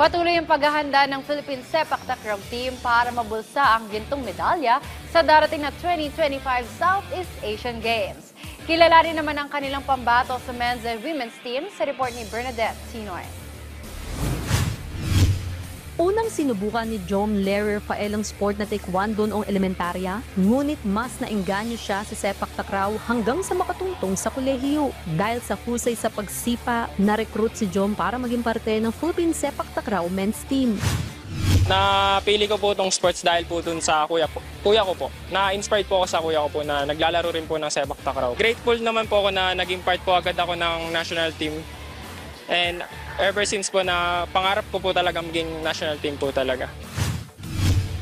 Patuloy ang paghahanda ng Philippine Sepak Takraw Team para mabulsa ang gintong medalya sa darating na 2025 Southeast Asian Games. Kilala rin naman ang kanilang pambato sa men's and women's team sa report ni Bernadette Tinoy. Unang sinubukan ni John Ler Rafael ang sport na taekwondo noong elementarya, ngunit mas naengganyo siya sa sepak takraw hanggang sa makatungtong sa kolehiyo. Dahil sa husay sa pagsipa, na-recruit si John para maging parte ng Philippine Sepak Takraw men's team. Napili ko po itong sports dahil po dun sa kuya ko po. Na-inspired po ako sa kuya ko po na naglalaro rin po ng sepak takraw. Grateful naman po ako na naging part po agad ako ng national team. And ever since po na pangarap ko po talaga maging national team po talaga.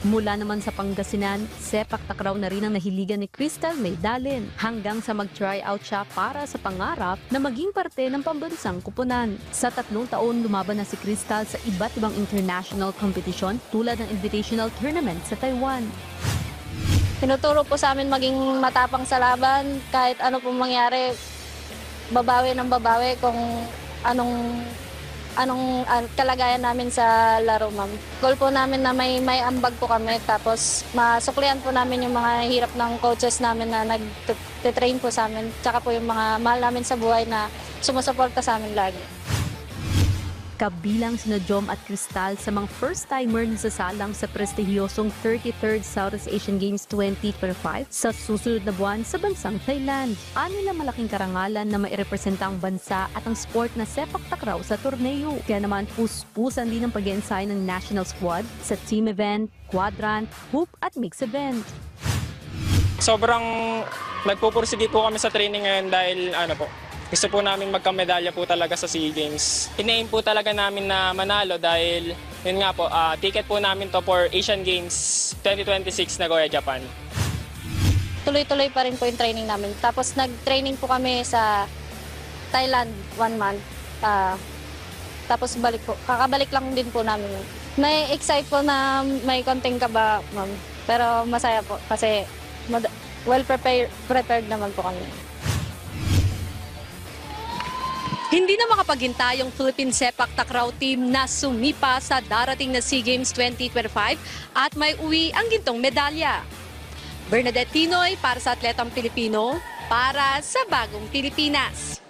Mula naman sa Pangasinan, sepak takraw na rin ang nahiligan ni Crystal Maydalin hanggang sa mag-try out siya para sa pangarap na maging parte ng pambansang kupunan. Sa 3 taon, lumaban na si Crystal sa iba't ibang international competition tulad ng Invitational Tournament sa Taiwan. Tinuturo po sa amin maging matapang sa laban, kahit ano pong mangyari, babawi ng babawi kung anong kalagayan namin sa laro, ma'am. Goal po namin na may ambag po kami, tapos masuklian po namin yung mga hirap ng coaches namin na nag-train po sa amin, tsaka po yung mga mahal namin sa buhay na sumusuporta sa amin lagi. Kabilang sina Jom at Crystal sa mga first-timer na sasalang sa prestihiyosong 33rd Southeast Asian Games 2025 sa susunod na buwan sa bansang Thailand. Nila malaking karangalan na mairepresenta ang bansa at ang sport na sepak takraw sa torneo. Kaya naman puspusan din ang pag-e-ensayo ng national squad sa team event, quadrant, hoop at mix event. Sobrang nagpupursige po kami sa training ngayon dahil gusto po namin magkamedalya po talaga sa SEA Games. Ina-aim po talaga namin na manalo dahil yun nga po, ticket po namin to for Asian Games 2026 Nagoya, Japan. Tuloy-tuloy pa rin po yung training namin. Tapos nag-training po kami sa Thailand 1 month. Tapos kakabalik lang din po namin. May excite po na may konting kaba, ma'am. Pero masaya po kasi well-prepared naman po kami. Hindi na makapaghintay ang Philippine Sepak Takraw Team na sumipa sa darating na SEA Games 2025 at may uwi ang gintong medalya. Bernadette Tinoy para sa Atletang Pilipino, para sa Bagong Pilipinas.